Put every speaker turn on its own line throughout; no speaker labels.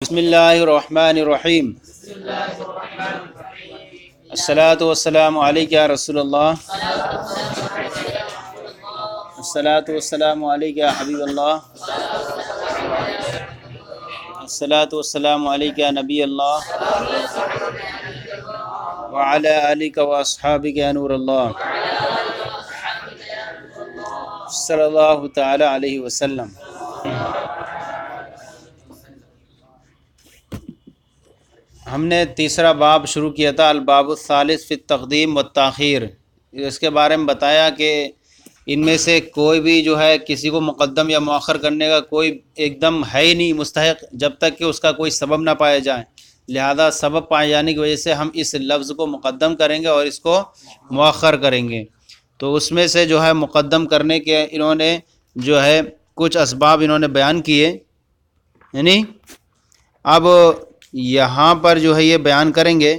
بسم اللہ الرحمن الرحیم الصلاۃ والسلام علیک یا رسول اللہ الصلاۃ والسلام علیک یا حبیب اللہ الصلاۃ والسلام علیک یا نبی اللہ وعلی آلک واصحابک یا نور اللہ صلی اللہ تعالی علیہ وسلم۔ ہم نے تیسرا باب شروع کیا تھا، الباب الثالث فی التقدیم والتاخیر۔ اس کے بارے میں بتایا کہ ان میں سے کوئی بھی جو ہے کسی کو مقدم یا مؤخر کرنے کا کوئی ایک دم ہے ہی نہیں مستحق جب تک کہ اس کا کوئی سبب نہ پایا جائے، لہذا سبب پائے جانے کی وجہ سے ہم اس لفظ کو مقدم کریں گے اور اس کو مؤخر کریں گے۔ تو اس میں سے جو ہے مقدم کرنے کے انہوں نے جو ہے کچھ اسباب انہوں نے بیان کیے، یعنی اب یہاں پر جو ہے یہ بیان کریں گے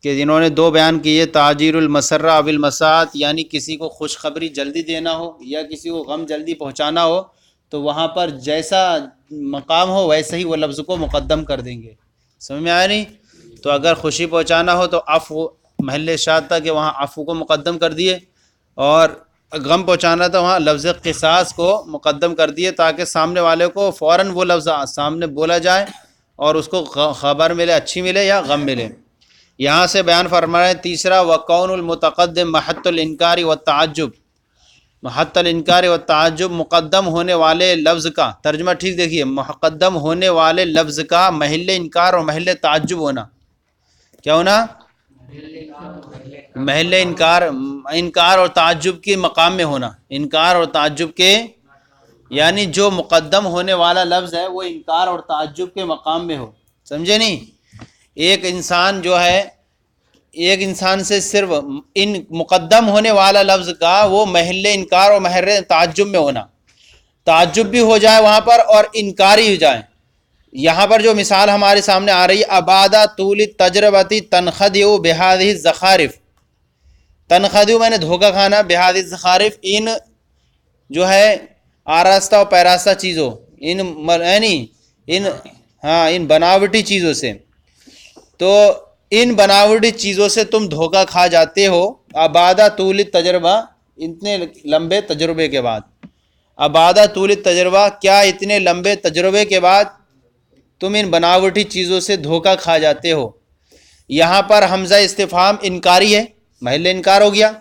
کہ جنہوں نے دو بیان کیے، تاجیر المسرہ او المساعد، یعنی کسی کو خوشخبری جلدی دینا ہو یا کسی کو غم جلدی پہنچانا ہو تو وہاں پر جیسا مقام ہو ویسے ہی وہ لفظ کو مقدم کر دیں گے۔ سمجھ میں آیا نہیں؟ تو اگر خوشی پہنچانا ہو تو عفو، محل شاد تھا کہ وہاں عفو کو مقدم کر دیے، اور غم پہنچانا تھا وہاں لفظ قصاص کو مقدم کر دیے تاکہ سامنے والے کو فوراً وہ لفظ سامنے بولا جائے اور اس کو خبر ملے، اچھی ملے یا غم ملے۔ یہاں سے بیان فرما رہے ہیں تیسرا، وَقَوْنُ الْمُتَقَدِّمْ مَحَطُّ الْإِنْكَارِ وَالتَّعَجُّبِ، محط الانکار والتعجب، مقدم ہونے والے لفظ کا ترجمہ ٹھیک دیکھیے، مقدم ہونے والے لفظ کا محل انکار اور محل تعجب ہونا۔ کیا ہونا؟ محل انکار اور تعجب کے مقام میں ہونا، انکار اور تعجب کے، یعنی جو مقدم ہونے والا لفظ ہے وہ انکار اور تعجب کے مقام میں ہو۔ سمجھے نہیں؟ ایک انسان جو ہے، ایک انسان سے صرف ان مقدم ہونے والا لفظ کا وہ محل انکار اور محل تعجب میں ہونا، تعجب بھی ہو جائے وہاں پر اور انکاری ہو جائے۔ یہاں پر جو مثال ہمارے سامنے آ رہی ہے، ابادا طول تجربتی تنخدع بہذہ الزخارف، تنخدع میں نے دھوکہ کھانا، بہذہ الزخارف، ان جو ہے آراستہ و پیراستہ چیزوں، ان بناوٹی چیزوں سے، تو ان بناوٹی چیزوں سے تم دھوکہ کھا جاتے ہو۔ ابادہ طول تجربہ، اتنے لمبے تجربے کے بعد، ابادہ طول تجربہ، کیا اتنے لمبے تجربے کے بعد تم ان بناوٹی چیزوں سے دھوکہ کھا جاتے ہو۔ یہاں پر حمزہ استفہام انکاری ہے، محل انکار ہو گیا،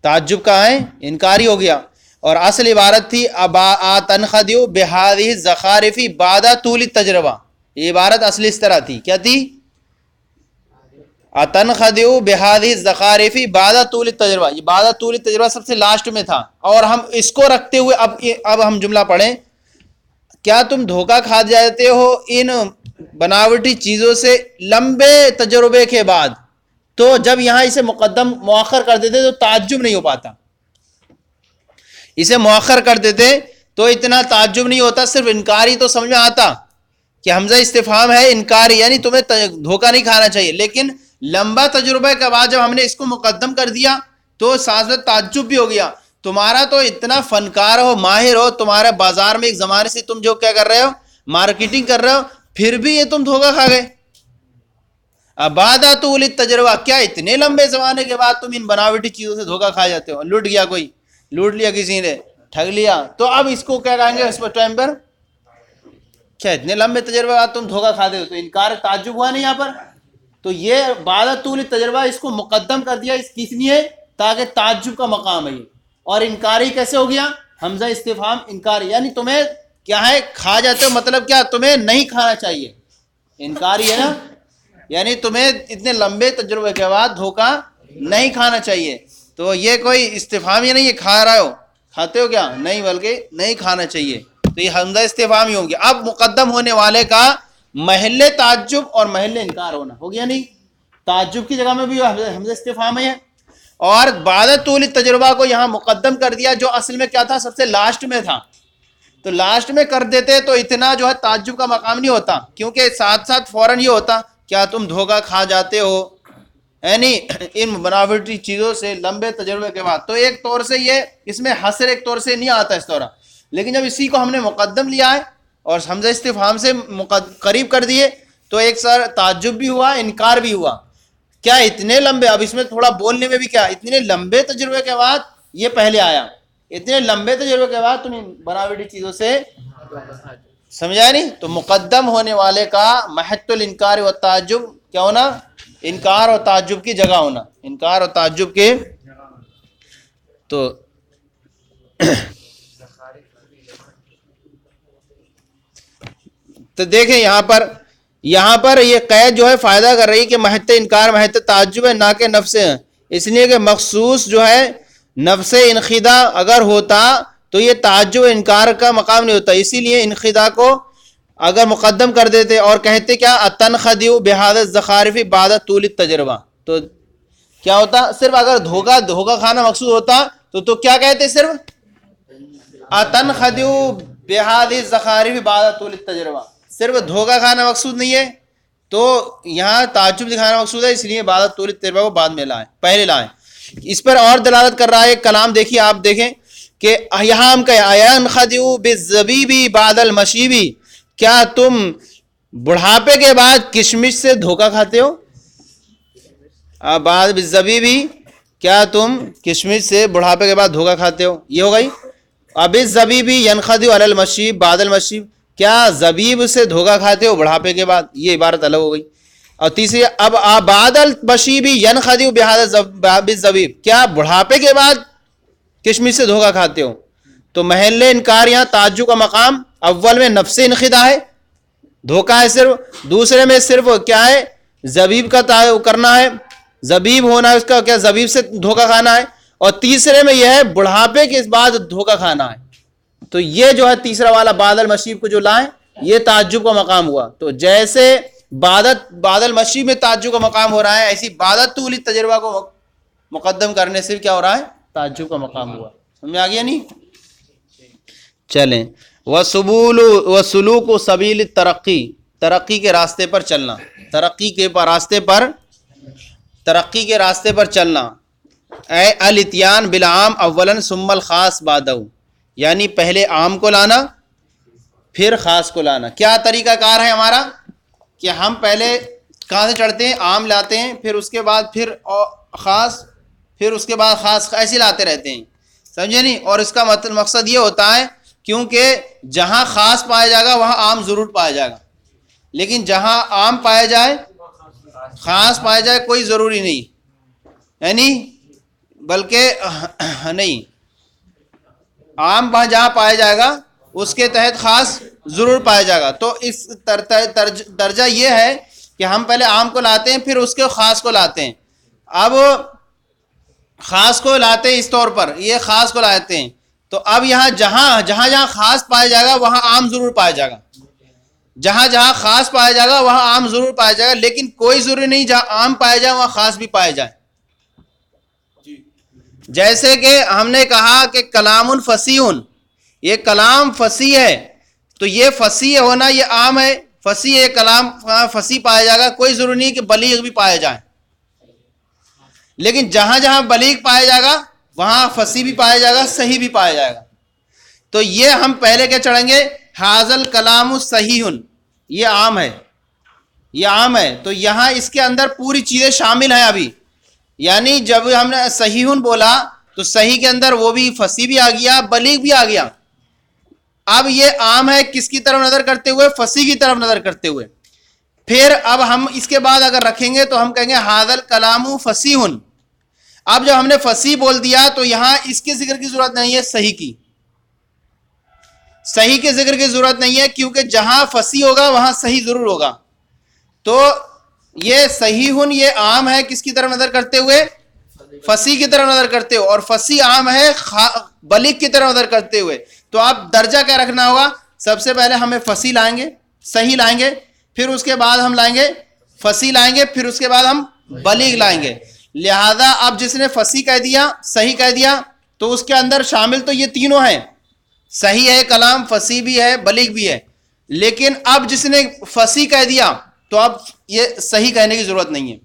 تعجب کا ہے، انکاری ہو گیا، اور اصل عبارت تھی تنخدع بہذہ الزخارف بعد طول تجربہ، یہ عبارت اصل اس طرح تھی، کیا تھی؟ تنخدع بہذہ الزخارف بعد طول تجربہ، یہ بعد طول تجربہ سب سے لاسٹ میں تھا، اور ہم اس کو رکھتے ہوئے اب ہم جملہ پڑھیں، کیا تم دھوکہ کھا جاتے ہو ان بناوٹی چیزوں سے لمبے تجربے کے بعد؟ تو جب یہاں اسے مقدم مؤخر کر دیتے تو تعجب نہیں ہو پاتا، اسے مؤخر کر دیتے تو اتنا تعجب نہیں ہوتا، صرف انکاری تو سمجھ میں آتا کہ حمزہ استفہام ہے انکاری، یعنی تمہیں دھوکہ نہیں کھانا چاہیے، لیکن لمبا تجربہ کے بعد جب ہم نے اس کو مقدم کر دیا تو ساتھ ساتھ تعجب بھی ہو گیا۔ تمہارا تو اتنا فنکار ہو، ماہر ہو، تمہارے بازار میں ایک زمانے سے تم جو کیا کر رہے ہو، مارکیٹنگ کر رہے ہو، پھر بھی یہ تم دھوکہ کھا گئے۔ ابادہ طول تجربہ، کیا اتنے لمبے زمانے کے بعد تم ان بناوٹی چیزوں سے دھوکہ کھا جاتے ہو؟ لوٹ گیا کوئی، لوٹ لیا کسی نے، ٹھگ لیا، تو اب اس کو کیا کہیں گے اس ٹائم پر؟ کیا اتنے لمبے تجربے بعد تم دھوکہ کھاتے ہو؟ تو انکار تعجب ہوا نہیں یہاں پر؟ تو یہ بعد طول تجربہ اس کو مقدم کر دیا، اس کس لیے؟ تاکہ تعجب کا مقام ہے یہ، اور انکاری کیسے ہو گیا؟ حمزہ استفہام انکاری، یعنی تمہیں کیا ہے، کھا جاتے ہو، مطلب کیا؟ تمہیں نہیں کھانا چاہیے، انکاری ہے نا، یعنی تمہیں اتنے لمبے تجربے کے بعد دھوکہ نہیں کھانا چاہیے۔ تو یہ کوئی استفہام ہی نہیں ہے کھا رہے ہو، کھاتے ہو کیا؟ نہیں، بلکہ نہیں کھانا چاہیے، تو یہ حمزہ استفہام ہی ہوں گے۔ اب مقدم ہونے والے کا محل تعجب اور محل انکار ہونا ہو گیا، نہیں؟ تعجب کی جگہ میں بھی حمزہ استفہام ہے، اور بعد طول تجربہ کو یہاں مقدم کر دیا جو اصل میں کیا تھا، سب سے لاسٹ میں تھا، تو لاسٹ میں کر دیتے تو اتنا جو ہے تعجب کا مقام نہیں ہوتا، کیونکہ ساتھ ساتھ فوراً یہ ہوتا، کیا تم دھوکہ کھا جاتے ہو یعنی ان بناوٹی چیزوں سے لمبے تجربے کے بعد۔ تو ایک طور سے یہ اس میں حصر ایک طور سے نہیں آتا اس طرح، لیکن جب اسی کو ہم نے مقدم لیا ہے اور حمزہ استفہام سے قریب کر دیے تو ایک سر تعجب بھی ہوا, انکار بھی ہوا. کیا اتنے لمبے, اب اس میں تھوڑا بولنے میں بھی کیا, اتنے لمبے تجربے کے بعد یہ پہلے آیا, اتنے لمبے تجربے کے بعد تم بناوٹی چیزوں سے سمجھا نہیں. تو مقدم ہونے والے کا محط الانکار و تعجب کیا ہونا, انکار اور تعجب کی جگہ ہونا, انکار اور تعجب کے. تو دیکھیں یہاں پر یہ قید جو ہے فائدہ کر رہی کہ محت انکار محت تعجب ہے, نہ کہ نفس ہے. اس لیے کہ مخصوص جو ہے نفس انخدا اگر ہوتا تو یہ تعجب انکار کا مقام نہیں ہوتا. اسی لیے انخدا کو اگر مقدم کر دیتے اور کہتے کیا تنخدیو بہذا الزخارف بعد طول التجربہ, تو کیا ہوتا, صرف اگر دھوکہ کھانا مقصود ہوتا تو کیا کہتے, صرف تنخدیو بہذا الزخارف بعد طول التجربہ, صرف دھوکہ کھانا مقصود نہیں ہے تو یہاں تعجب دکھانا مقصود ہے, اس لیے بعد طول التجربہ کو بعد میں لائیں, پہلے لائیں. اس پر اور دلالت کر رہا ہے کلام. دیکھیے آپ دیکھیں کہ یہاں ہم کہیں ینخدعوا بالزبیب بعد المشیب, کیا تم بڑھاپے کے بعد کشمش سے دھوکہ کھاتے ہو. بعد بالزبیب, کیا تم کشمش سے بڑھاپے کے بعد دھوکہ کھاتے ہو, یہ ہو گئی. اب الزبیب ینخدع علی المشیب بعد المشیب, کیا زبیب سے دھوکہ کھاتے ہو بڑھاپے کے بعد, یہ عبارت الگ ہو گئی. اور تیسری اب بعد المشیب ینخدع بہذا بالزبیب, کیا بڑھاپے کے بعد کشمش سے دھوکہ کھاتے ہو. تو محل انکار یہاں تعجب کا مقام اول میں نفس انخدا ہے, دھوکہ ہے صرف, دوسرے میں صرف کیا ہے زبیب کا کرنا ہے, زبیب ہونا ہے اس کا, کیا زبیب سے دھوکہ کھانا ہے, اور تیسرے میں یہ ہے بڑھاپے کے بعد دھوکہ کھانا ہے. تو یہ جو ہے تیسرا والا بعد المشیب کو جو لائیں یہ تعجب کا مقام ہوا. تو جیسے بعد المشیب میں تعجب کا مقام ہو رہا ہے, ایسی بعد طول تجربہ کو مقدم کرنے سے کیا ہو رہا ہے, تعجب کا مقام ہوا. سمجھ آ گیا نہیں. چلیں وسلوک سبیل الترقی, ترقی کے راستے پر چلنا, ترقی کے راستے پر چلنا. اے الاتیان بالعام اولا ثم الخاص بعدہ, یعنی پہلے عام کو لانا پھر خاص کو لانا. کیا طریقہ کار ہے ہمارا کہ ہم پہلے کہاں سے چڑھتے ہیں, عام لاتے ہیں, پھر اس کے بعد پھر خاص, پھر اس کے بعد خاص, ایسے لاتے رہتے ہیں. سمجھے نہیں. اور اس کا مقصد یہ ہوتا ہے کیونکہ جہاں خاص پایا جائے گا وہاں عام ضرور پایا جائے گا, لیکن جہاں عام پایا جائے خاص پایا جائے کوئی ضروری نہیں, یعنی بلکہ نہیں, عام جہاں پایا جائے گا اس کے تحت خاص ضرور پایا جائے گا. تو اس درجہ یہ ہے کہ ہم پہلے عام کو لاتے ہیں پھر اس کے خاص کو لاتے ہیں. اب خاص کو لاتے ہیں اس طور پر, یہ خاص کو لاتے ہیں, تو اب یہاں جہاں خاص پایا جائے گا وہاں عام ضرور پایا جائے گا, جہاں خاص پایا جائے گا وہاں عام ضرور پایا جائے گا, لیکن کوئی ضروری نہیں جہاں عام پایا جائے وہاں خاص بھی پایا جائے. جیسے کہ ہم نے کہا کہ کلام فصیح, یہ کلام فصیح ہے, تو یہ فصیح ہونا یہ عام ہے, فصیح کلام فصیح پایا جائے گا, کوئی ضروری نہیں کہ بلیغ بھی پایا جائے, لیکن جہاں بلیغ پایا جائے گا وہاں فصیح بھی پایا جائے گا, صحیح بھی پایا جائے گا. تو یہ ہم پہلے کیا چڑھیں گے, حاضل کلام صحیح, یہ عام ہے, یہ عام ہے. تو یہاں اس کے اندر پوری چیزیں شامل ہیں ابھی, یعنی جب ہم نے صحیح بولا تو صحیح کے اندر وہ بھی فصیح بھی آ گیا, بلیغ بھی آ گیا. اب یہ عام ہے کس کی طرف نظر کرتے ہوئے, فصیح کی طرف نظر کرتے ہوئے. پھر اب ہم اس کے بعد اگر رکھیں گے تو ہم کہیں گے حاضل کلام فصیح. اب جب ہم نے فصیح بول دیا تو یہاں اس کے ذکر کی ضرورت نہیں ہے, صحیح کی, صحیح کے ذکر کی ضرورت نہیں ہے, کیونکہ جہاں فصیح ہوگا وہاں صحیح ضرور ہوگا. تو یہ صحیح یہ عام ہے کس کی طرف نظر کرتے ہوئے, فصیح کی طرف نظر کرتے ہوئے, اور فصیح عام ہے بلیغ کی طرف نظر کرتے ہوئے. تو آپ درجہ کیا رکھنا ہوگا, سب سے پہلے ہمیں فصیح لائیں گے, صحیح لائیں گے, پھر اس کے بعد ہم لائیں گے فصیح لائیں گے, پھر اس کے بعد ہم بلیغ لائیں گے. لہذا اب جس نے فصیح کہہ دیا, صحیح کہہ دیا, تو اس کے اندر شامل تو یہ تینوں ہیں, صحیح ہے کلام, فصیح بھی ہے, بلیغ بھی ہے. لیکن اب جس نے فصیح کہہ دیا تو اب یہ صحیح کہنے کی ضرورت نہیں ہے,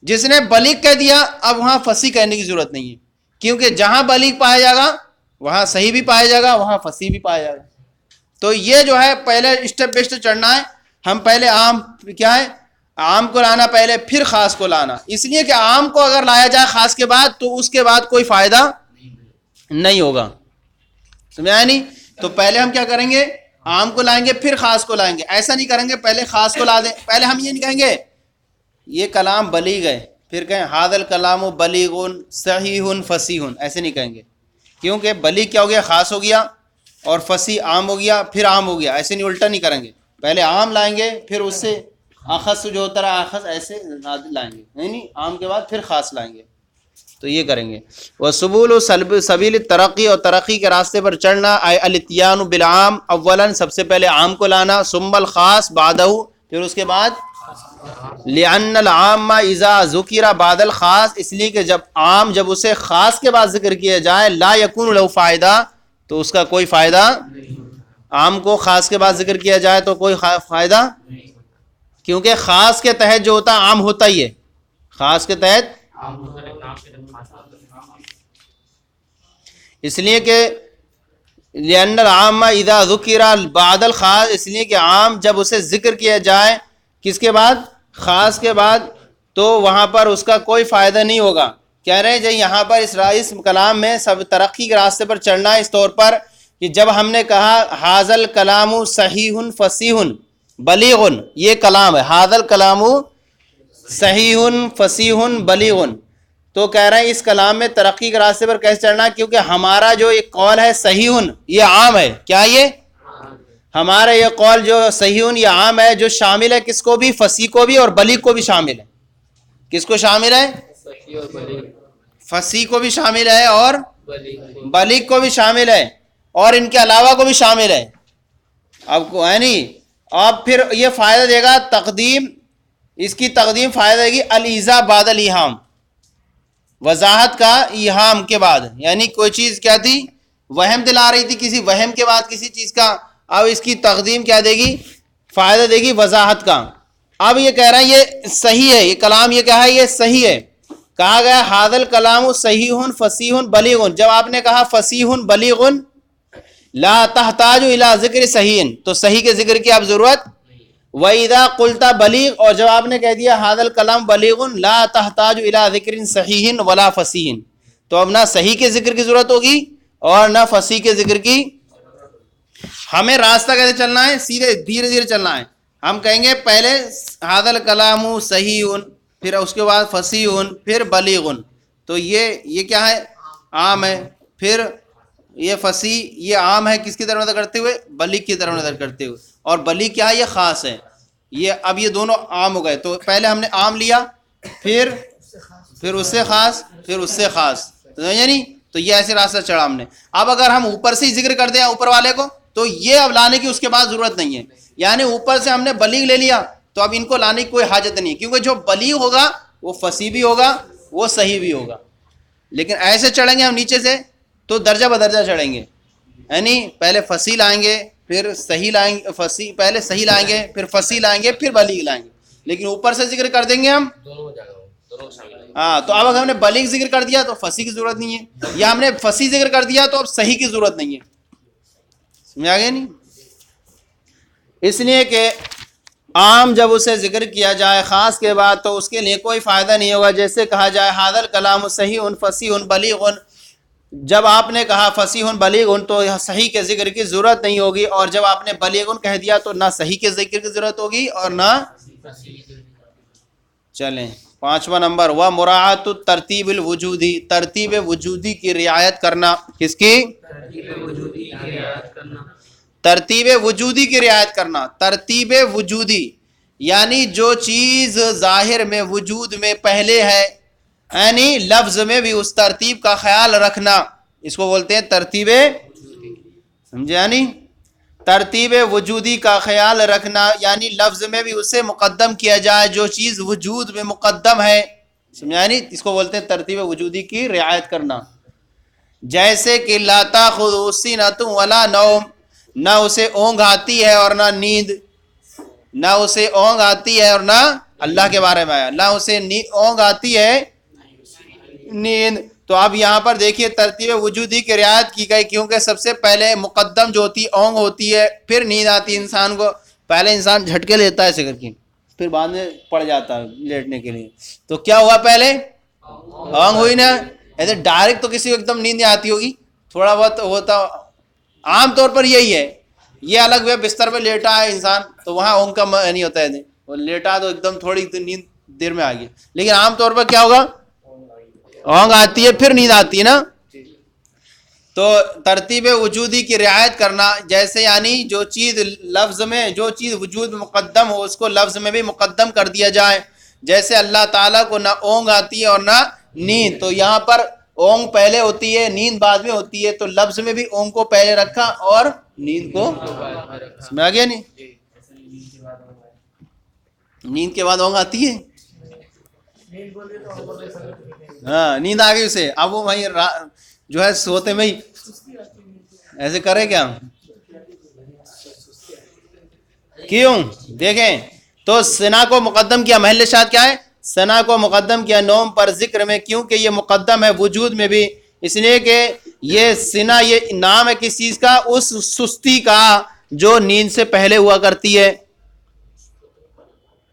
جس نے بلیغ کہہ دیا اب وہاں فصیح کہنے کی ضرورت نہیں ہے, کیونکہ جہاں بلیغ پایا جائے گا وہاں صحیح بھی پایا جائے گا, وہاں فصیح بھی پایا جائے گا. تو یہ جو ہے پہلے اسٹیپ بائی اسٹیپ چڑھنا ہے. ہم پہلے عام کیا ہے عام کو لانا پہلے پھر خاص کو لانا, اس لیے کہ عام کو اگر لایا جائے خاص کے بعد تو اس کے بعد کوئی فائدہ نہیں ہوگا, سمجھا نہیں؟ تو پہلے ہم کیا کریں گے عام کو لائیں گے پھر خاص کو لائیں گے, ایسا نہیں کریں گے پہلے خاص کو لا دیں. پہلے ہم یہ نہیں کہیں گے یہ کلام بلیغ ہے پھر کہیں ھذا الکلام بلیغ صحیح فصیح, ایسے نہیں کہیں گے, کیونکہ بلیغ کیا ہو گیا خاص ہو گیا اور فصیح عام ہو گیا پھر عام ہو گیا, ایسے نہیں الٹا نہیں کریں گے. پہلے عام لائیں گے پھر اس سے اخص جو ہوتا رہا اخص ایسے لائیں گے, نہیں عام کے بعد پھر خاص لائیں گے, تو یہ کریں گے. وسبول سبیل ترقی, اور ترقی کے راستے پر چڑھنا, الاتیان بالعام اولا سب سے پہلے عام کو لانا, ثم الخاص بعدہ پھر اس کے بعد, لأن العام اذا ذکر بعد الخاص اس لیے کہ جب عام جب اسے خاص کے بعد ذکر کیا جائے لا یکون له فائدہ تو اس کا کوئی فائدہ, عام کو خاص کے بعد ذکر کیا جائے تو کوئی فائدہ, کیونکہ خاص کے تحت جو ہوتا ہے عام ہوتا ہی ہے, خاص کے تحت اس لیے کہ لأن العام اذا ذکر بعد الخاص اس لیے کہ عام جب اسے ذکر کیا جائے کس کے بعد خاص کے بعد تو وہاں پر اس کا کوئی فائدہ نہیں ہوگا. کہہ رہے ہیں جی یہاں پر اس کلام میں سب ترقی کے راستے پر چڑھنا ہے اس طور پر کہ جب ہم نے کہا ھذا الکلام صحیح فصیح بلیغ, یہ کلام ہے ھذا الکلام صحیح فصیح بلیغ, تو کہہ رہے ہیں اس کلام میں ترقی کے راستے پر کیسے چڑھنا, کیونکہ ہمارا جو ایک قول ہے صحیح یہ عام ہے, کیا یہ ہمارا یہ قول جو صحیح یہ عام ہے, جو شامل ہے کس کو بھی, فصیح کو بھی اور بلیغ کو بھی شامل ہے. کس کو شامل ہے, فصیح کو بھی شامل ہے اور بلیغ کو بھی شامل ہے اور ان کے علاوہ کو بھی شامل ہے. اب کو ہے نہیں, اب پھر یہ فائدہ دے گا تقدیم, اس کی تقدیم فائدہ دے گی الیذا بعد الایہام, وضاحت کا ایہام کے بعد, یعنی کوئی چیز کیا تھی وہم دلا رہی تھی کسی وہم کے بعد کسی چیز کا, اب اس کی تقدیم کیا دے گی فائدہ دے گی وضاحت کا. اب یہ کہہ رہا ہے یہ صحیح ہے, یہ کلام یہ کہا ہے یہ صحیح ہے, کہا گیا ھذا الکلام صحیح فصیح بلیغ, جب آپ نے کہا فصیح بلیغ لا تحتاج الی ذکر صحیح تو صحیح کے ذکر کی اب ضرورت, وَإِذَا قُلْتَ بلیغ اور جب آپ نے کہہ دیا ھذا الکلام بلیغ لا تحتاج الی ذکر صحیح ولا فصیح, تو اب نہ صحیح کے ذکر کی ضرورت ہوگی اور نہ فصیح کے ذکر کی. ہمیں راستہ کیسے چلنا ہے, سیدھے دھیرے دھیرے چلنا ہے. ہم کہیں گے پہلے ھذا الکلام صحیح پھر اس کے بعد فصیح پھر بلیغ, تو یہ کیا ہے عام ہے, پھر یہ فصیح یہ عام ہے کس کی طرف نظر کرتے ہوئے, بلیغ کی طرف نظر کرتے ہوئے, اور بلیغ کیا ہے یہ خاص ہے. یہ اب یہ دونوں عام ہو گئے, تو پہلے ہم نے عام لیا پھر اس سے خاص پھر اس سے خاص, یعنی تو یہ ایسے راستہ چڑھا ہم نے. اب اگر ہم اوپر سے ہی ذکر کر دیں اوپر والے کو تو یہ اب لانے کی اس کے بعد ضرورت نہیں ہے, یعنی اوپر سے ہم نے بلیغ لے لیا تو اب ان کو لانے کی کوئی حاجت نہیں ہے, کیونکہ جو بلیغ ہوگا وہ فصیح بھی ہوگا وہ صحیح بھی ہوگا. لیکن ایسے چڑھیں گے ہم نیچے سے تو درجہ بدرجہ چڑھیں گے, یعنی پہلے فصیح لائیں گے پھر صحیح لائیں گے, فصیح پہلے صحیح لائیں گے پھر فصیح لائیں گے پھر بلیغ لائیں گے. لیکن اوپر سے ذکر کر دیں گے ہم ہاں, تو اب اگر ہم نے بلیغ ذکر کر دیا تو فصیح کی ضرورت نہیں ہے, یا ہم نے فصیح ذکر کر دیا تو اب صحیح کی ضرورت نہیں ہے. سمجھ آ گیا نہیں؟ اس لیے کہ عام جب اسے ذکر کیا جائے خاص کے بعد تو اس کے لیے کوئی فائدہ نہیں ہوگا. جیسے کہا جائے ھذا الکلام صحیح فصیح بلیغ, جب آپ نے کہا فصیح بلیغ تو صحیح کے ذکر کی ضرورت نہیں ہوگی, اور جب آپ نے بلیغ کہہ دیا تو نہ صحیح کے ذکر کی ضرورت ہوگی اور نہ. چلیں 5واں نمبر, و مراعات ترتیب الوجودی, ترتیب وجودی کی رعایت کرنا. کس کی؟ ترتیب وجودی کی رعایت کرنا. ترتیب وجودی یعنی جو چیز ظاہر میں وجود میں پہلے ہے, یعنی لفظ میں بھی اس ترتیب کا خیال رکھنا, اس کو بولتے ہیں ترتیب. سمجھے؟ یعنی ترتیب وجودی کا خیال رکھنا, یعنی لفظ میں بھی اسے مقدم کیا جائے جو چیز وجود میں مقدم ہے. سمجھا؟ یعنی اس کو بولتے ہیں ترتیب وجودی کی رعایت کرنا. جیسے کہ لا تأخذہ سنۃ ولا نوم, نہ اسے اونگ آتی ہے اور نہ نیند, نہ اسے اونگ آتی ہے اور نہ اللہ کے بارے میں آیا, نہ اسے اونگ آتی ہے نیند. تو اب یہاں پر دیکھیے ترتیب وجودی کی رعایت کی گئی، کیونکہ سب سے پہلے مقدم جو ہوتی اونگ ہوتی ہے، پھر نیند آتی ہے انسان کو. پہلے انسان جھٹکے لیتا ہے ایسے کر کے، پھر بعد میں پڑ جاتا ہے لیٹنے کے لیے. تو کیا ہوا؟ پہلے اونگ ہوئی نا. ایسے ڈائریکٹ تو کسی کو ایک دم نیند نہیں آتی ہوگی، تھوڑا بہت ہوتا. عام طور پر یہی ہے، یہ الگ ہے بستر پہ لیٹا ہے انسان تو وہاں اونگ کا نہیں ہوتا ہے، وہ لیٹا تو ایک دم تھوڑی نیند دیر میں آ گئی. لیکن عام طور پر کیا ہوگا؟ اونگ آتی ہے پھر نیند آتی ہے نا. تو ترتیب وجودی کی رعایت کرنا، جیسے یعنی جو چیز لفظ میں، جو چیز وجود میں مقدم ہو اس کو لفظ میں بھی مقدم کر دیا جائے. جیسے اللہ تعالیٰ کو نہ اونگ آتی ہے اور نہ نیند، تو یہاں پر اونگ پہلے ہوتی ہے نیند بعد میں ہوتی ہے، تو لفظ میں بھی اونگ کو پہلے رکھا اور نیند کو سمجھ گیا نہیں؟ نیند کے بعد اونگ آتی ہے. ہاں نیند آ گئی اسے، اب وہ وہیں جو ہے سوتے میں ہی ایسے کرے کیا؟ کیوں؟ دیکھیں تو سنا کو مقدم کیا، محل شاہد کیا ہے؟ سنا کو مقدم کیا نوم پر ذکر میں، کیونکہ یہ مقدم ہے وجود میں بھی، اس لیے کہ یہ سنا یہ نام ہے کس چیز کا؟ اس سستی کا جو نیند سے پہلے ہوا کرتی ہے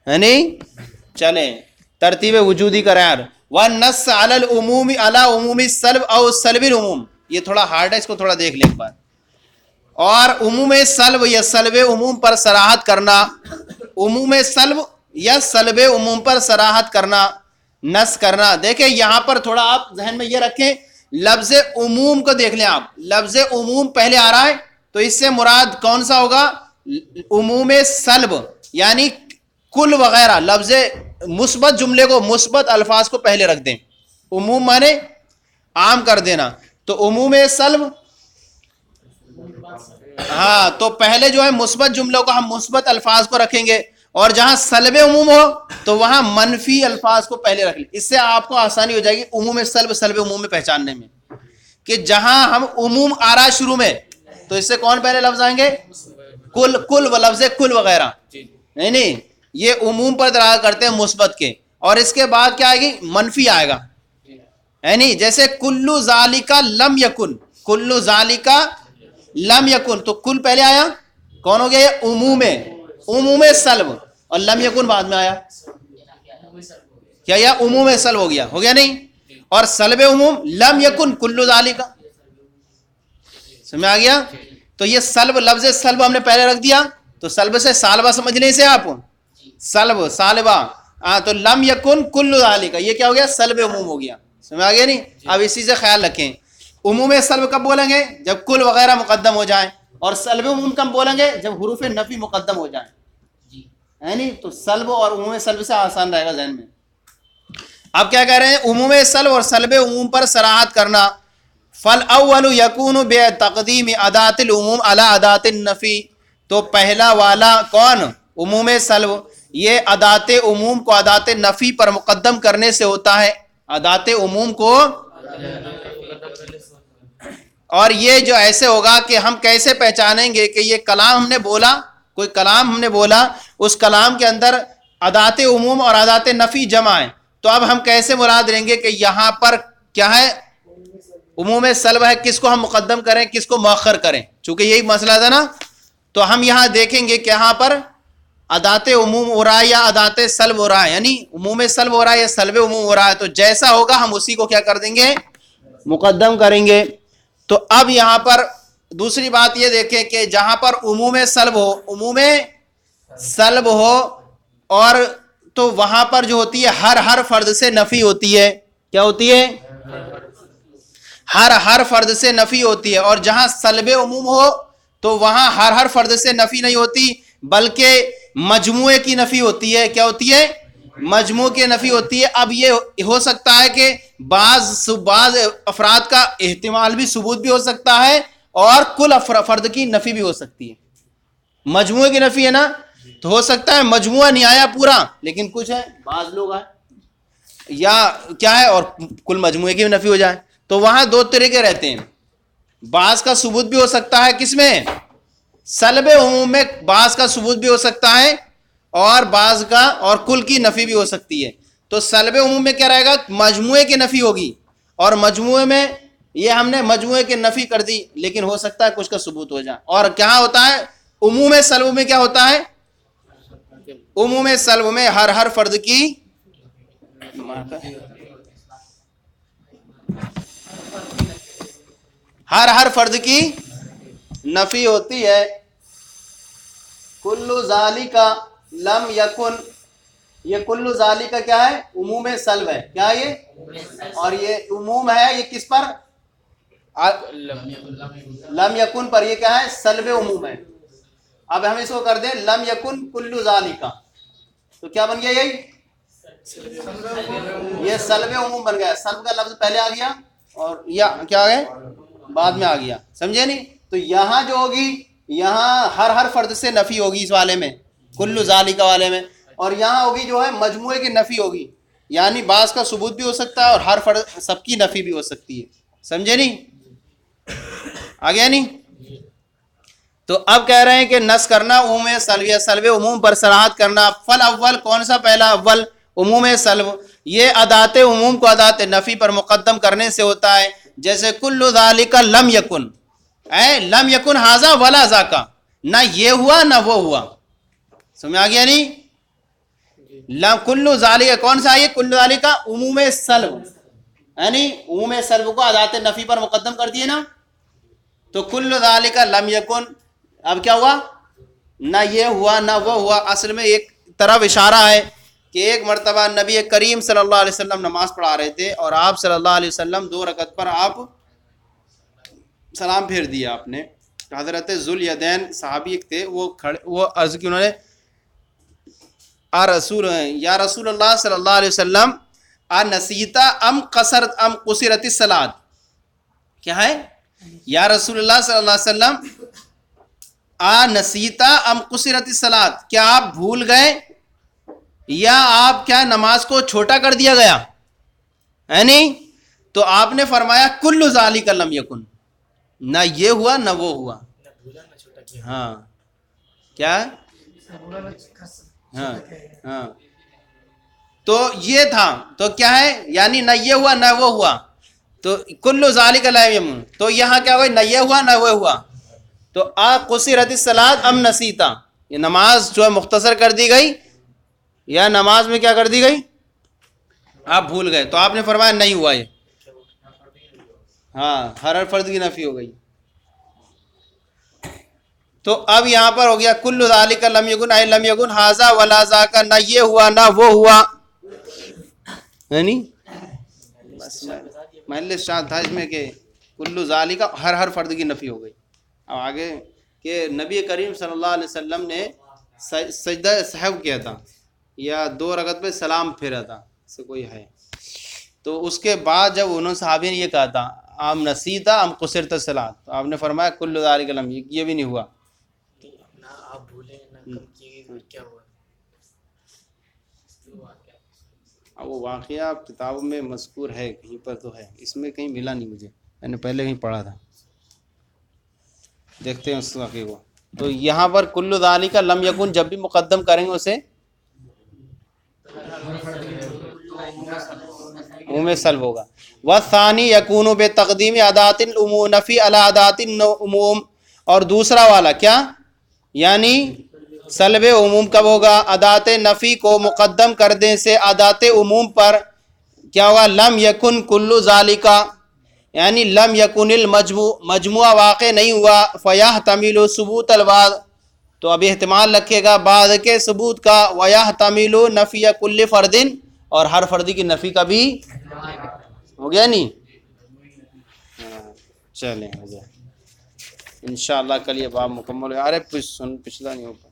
نہیں. چلیں ترتیب وجودی کا رعایت. وَالنَّص عَلَى الْعُمُومِ عَلَى عُمُومِ السَّلْبِ أَوْ سَلْبِ الْعُمُومِ، یہ تھوڑا ہارڈ ہے، اس کو تھوڑا دیکھ لیں ایک بار. اور عموم سلب یا سلب عموم پر صراحت کرنا، عموم سلب یا سلب عموم پر صراحت کرنا، نص کرنا. دیکھیں یہاں پر تھوڑا آپ ذہن میں یہ رکھیں، لفظ عموم کو دیکھ لیں آپ، لفظ عموم پہلے آ رہا ہے تو اس سے مراد کون سا ہوگا؟ عموم سلب یعنی کل وغیرہ. لفظ مثبت جملے کو، مثبت الفاظ کو پہلے رکھ دیں. عموم مانے عام کر دینا، تو عموم سلب، ہاں تو پہلے جو ہے مثبت جملوں کو ہم مثبت الفاظ کو رکھیں گے، اور جہاں سلب عموم ہو تو وہاں منفی الفاظ کو پہلے رکھ لیں. اس سے آپ کو آسانی ہو جائے گی عموم سلب سلب عموم میں پہچاننے میں، کہ جہاں ہم عموم آ رہا ہے شروع میں تو اس سے کون پہلے لفظ آئیں گے؟ کل. کل و لفظ کل وغیرہ نہیں، یہ عموم پر دلالت کرتے ہیں مثبت کے، اور اس کے بعد کیا آئے گی؟ منفی آئے گا ہے نہیں. جیسے کلو ذالک لم یکن، کلو ذالک لم یکن، تو کل پہلے آیا، کون ہو گیا؟ یہ عموم، عموم سلب، اور لم یکن بعد میں آیا. کیا یہ عموم سلب ہو گیا؟ ہو گیا نہیں. اور سلب عموم لم یکن کلو ذالک، سمجھ آ گیا؟ تو یہ سلب، لفظ سلب ہم نے پہلے رکھ دیا، تو سلب سے سالبہ سمجھنے سے آپ سلب سالبہ، تو لم یکن کل ذالک، یہ کیا ہو گیا؟ سلب عموم ہو گیا. سمجھ آ گیا نہیں؟ اب اسی سے خیال رکھیں، عموم سلب کب بولیں گے؟ جب کل وغیرہ مقدم ہو جائیں، اور سلب عموم کب بولیں گے؟ جب حروف نفی مقدم ہو جائیں ہے نہیں. تو سلب اور عموم سلب سے آسان رہے گا ذہن میں. اب کیا کہہ رہے ہیں؟ عموم سلب اور سلب عموم پر صراحت کرنا. فالاول یکون بتقدیم ادات العموم علی ادات النفی، تو پہلا والا کون؟ عموم سلب، یہ ادات عموم کو ادات نفی پر مقدم کرنے سے ہوتا ہے، ادات عموم کو. اور یہ جو ایسے ہوگا کہ ہم کیسے پہچانیں گے کہ یہ کلام ہم نے بولا، کوئی کلام ہم نے بولا، اس کلام کے اندر ادات عموم اور ادات نفی جمع ہے، تو اب ہم کیسے مراد لیں گے کہ یہاں پر کیا ہے؟ عموم سلب ہے، کس کو ہم مقدم کریں کس کو مؤخر کریں؟ چونکہ یہی مسئلہ تھا نا. تو ہم یہاں دیکھیں گے کہ یہاں پر ادات عموم ہو رہا ہے یا ادات سلب ہو رہا ہے، یعنی عموم سلب ہو رہا ہے یا سلب عموم ہو رہا ہے، تو جیسا ہوگا ہم اسی کو کیا کر دیں گے؟ مقدم کریں گے. تو اب یہاں پر دوسری بات یہ دیکھیں کہ جہاں پر عموم سلب ہو، عموم سلب ہو، اور تو وہاں پر جو ہوتی ہے ہر فرد سے نفی ہوتی ہے. کیا ہوتی ہے؟ ہر فرد سے نفی ہوتی ہے. اور جہاں سلب عموم ہو تو وہاں ہر فرد سے نفی نہیں ہوتی، بلکہ مجموعے کی نفی ہوتی ہے. کیا ہوتی ہے؟ مجموع کی نفی ہوتی ہے. اب یہ ہو سکتا ہے کہ بعض افراد کا احتمال بھی ثبوت بھی ہو سکتا ہے، اور کل فرد کی نفی بھی ہو سکتی ہے. مجموعے کی نفی ہے نا، تو ہو سکتا ہے مجموعہ نہیں آیا پورا، لیکن کچھ ہے بعض لوگ آئے، یا کیا ہے اور کل مجموعے کی بھی نفی ہو جائے. تو وہاں دو طریقے رہتے ہیں، بعض کا ثبوت بھی ہو سکتا ہے کس میں؟ سلب عموم میں بعض کا ثبوت بھی ہو سکتا ہے، اور بعض کا اور کل کی نفی بھی ہو سکتی ہے. تو سلب عموم میں کیا رہے گا؟ مجموعے کی نفی ہوگی، اور مجموعے میں یہ ہم نے مجموعے کی نفی کر دی، لیکن ہو سکتا ہے کچھ کا ثبوت ہو جائے۔ اور کیا ہوتا ہے عموم سلب میں؟ کیا ہوتا ہے عموم سلب میں ہر فرد کی ہر فرد کی نفی ہوتی ہے۔ کل ذالک لم یکن، یہ کل ذالک کیا ہے؟ عموم سلب ہے۔ کیا یہ؟ اور یہ عموم ہے یہ کس پر؟ لم یکن پر۔ یہ کیا ہے؟ سلب عموم ہے۔ اب ہم اس کو کر دیں لم یکن کل ذالک، تو کیا بن گیا؟ یہ سلب عموم بن گیا۔ سلب کا لفظ پہلے آ گیا اور یا کیا ہے بعد میں آ گیا، سمجھے نہیں؟ تو یہاں جو ہوگی، یہاں ہر فرد سے نفی ہوگی اس والے میں، کل ذالک والے میں، اور یہاں ہوگی جو ہے مجموعے کی نفی ہوگی، یعنی بعض کا ثبوت بھی ہو سکتا ہے اور ہر فرد سب کی نفی بھی ہو سکتی ہے، سمجھے نہیں؟ آ گیا نہیں؟ تو اب کہہ رہے ہیں کہ نص کرنا عموم سلب، سلب عموم پر صراحت کرنا۔ فل اول، کون سا پہلا؟ اول عموم سلب، یہ ادات عموم کو ادات نفی پر مقدم کرنے سے ہوتا ہے، جیسے کل ذالک لم یکن، لم یکن ھذا ولا ذاک، نہ یہ ہوا نہ وہ ہوا، سمجھ آ گیا نہیں؟ کل ذالک کون سا ہے؟ کل ذالک عموم سلب، یعنی عموم سلب کو ادات نفی پر مقدم کر دیے نا، تو کل ذالک لم یکن، اب کیا ہوا؟ نہ یہ ہوا نہ وہ ہوا۔ اصل میں ایک طرف اشارہ ہے کہ ایک مرتبہ نبی کریم صلی اللہ علیہ وسلم نماز پڑھا رہے تھے اور آپ صلی اللہ علیہ وسلم 2 رکعت پر آپ سلام پھیر دیا آپ نے۔ حضرت ذوالیدین صحابی ایک تھے، وہ کھڑے، وہ عرض کی انہوں نے یا رسول اللہ صلی اللہ علیہ وسلم نسیتا ام قصرت الصلاۃ، کیا ہے؟ یا رسول اللہ صلی اللہ علیہ وسلم نسیتا ام قصرت الصلاۃ، کیا آپ بھول گئے یا آپ کیا نماز کو چھوٹا کر دیا گیا ہے نہیں؟ تو آپ نے فرمایا کل ذالک لم یکن، نہ یہ ہوا نہ وہ ہوا۔ ہاں کیا؟ ہاں ہاں، تو یہ تھا، تو کیا ہے؟ یعنی نہ یہ ہوا نہ وہ ہوا، تو کل ذالک لم یکن، تو یہاں کیا ہوا؟ نہ یہ ہوا نہ وہ ہوا، تو قصرت الصلاۃ ام نسیتا، یہ نماز جو ہے مختصر کر دی گئی یا نماز میں کیا کر دی گئی؟ آپ بھول گئے، تو آپ نے فرمایا نہیں ہوا یہ، ہاں ہر فرد کی نفی ہو گئی۔ تو اب یہاں پر ہو گیا کل ذالک لم یکن، اے لم یکن ھذا ولا ذاک، نہ یہ ہوا نہ وہ ہوا، یعنی بس محل شاہد تھا اس میں کہ کل ذالک ہر فرد کی نفی ہو گئی۔ اب آگے کہ نبی کریم صلی اللہ علیہ وسلم نے سجدہ سہو کیا تھا یا 2 رکعت پہ سلام پھیرا تھا، سے کوئی ہے، تو اس کے بعد جب انہوں صحابی نے یہ کہا تھا ام نسیتا ام قصرت الصلاۃ، تو آپ نے فرمایا کل ذالک لم، یہ بھی نہیں ہوا۔
نہ آپ بھولے نہ کم کیے، کیا ہوا؟
وہ واقعہ کتابوں میں مذکور ہے، کہیں پر تو ہے، اس میں کہیں ملا نہیں مجھے، میں نے پہلے کہیں پڑھا تھا، دیکھتے ہیں اس واقعے کو۔ تو یہاں پر کل ذالک لم یکن جب بھی مقدم کریں گے اسے عموم سلب ہوگا۔ والثانی یکون بتقدیم ادات العموم نفی علی ادات العموم، اور دوسرا والا کیا؟ یعنی سلب عموم کب ہوگا؟ ادات نفی کو مقدم کرنے سے ادات عموم پر کیا ہوگا؟ لم یکن کل ذالک، یعنی لم یکن المجموع، مجموعہ واقع نہیں ہوا، فیحتمل ثبوت البعض، تو اب احتمال رکھے گا بعض کے ثبوت کا، ویحتمل نفی کل فرد، اور ہر فردی کی نفی کا بھی ہو گیا نہیں؟ چلیں ہو گیا انشاءاللہ، کل یہ باب مکمل ہے۔ ارے پچھلا نہیں ہو پا